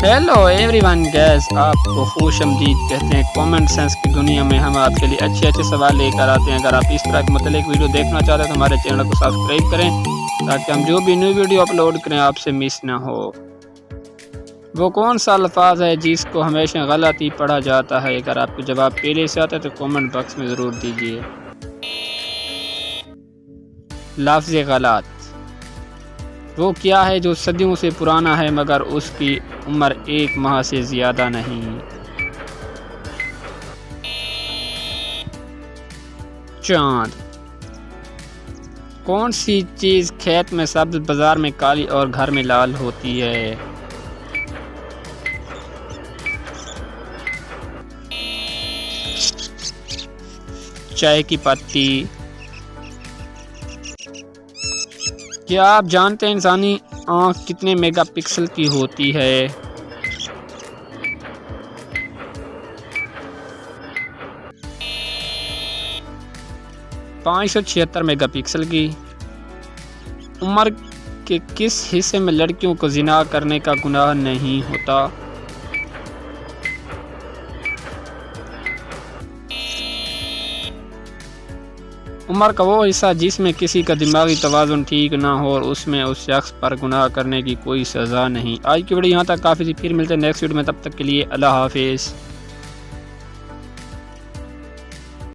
Hello every one gas, آپ کو خوش آمدید کہتے ہیں۔ کامن سینس کی دنیا میں ہم آپ کے لیے اچھے سوال لے کر آتے ہیں۔ اگر آپ اس طرح کے متعلق ویڈیو دیکھنا چاہتے ہیں تو ہمارے چینل کو سبسکرائب کریں تاکہ ہم جو بھی نیو ویڈیو اپلوڈ کریں آپ سے مس نہ ہو۔ وہ کون سا الفاظ ہے جس کو ہمیشہ غلط ہی پڑھا جاتا ہے؟ اگر آپ کو جواب پہلے سے آتا ہے تو کامنٹ باکس میں ضرور دیجیے۔ لفظ غلط وہ کیا ہے جو صدیوں سے پرانا ہے مگر اس کی عمر 1 ماہ سے زیادہ نہیں؟ چاند۔ کون سی چیز کھیت میں سبز، بازار میں کالی اور گھر میں لال ہوتی ہے؟ چائے کی پتی۔ کیا آپ جانتے ہیں انسانی آنکھ کتنے میگا پکسل کی ہوتی ہے؟ 576 میگا پکسل کی۔ عمر کے کس حصے میں لڑکیوں کو زنا کرنے کا گناہ نہیں ہوتا؟ عمر کا وہ حصہ جس میں کسی کا دماغی توازن ٹھیک نہ ہو اور اس میں اس شخص پر گناہ کرنے کی کوئی سزا نہیں۔ آج کی ویڈیو یہاں تک کافی تھی، پھر ملتے ہیں نیکسٹ ویڈیو میں، تب تک کے لیے اللہ حافظ۔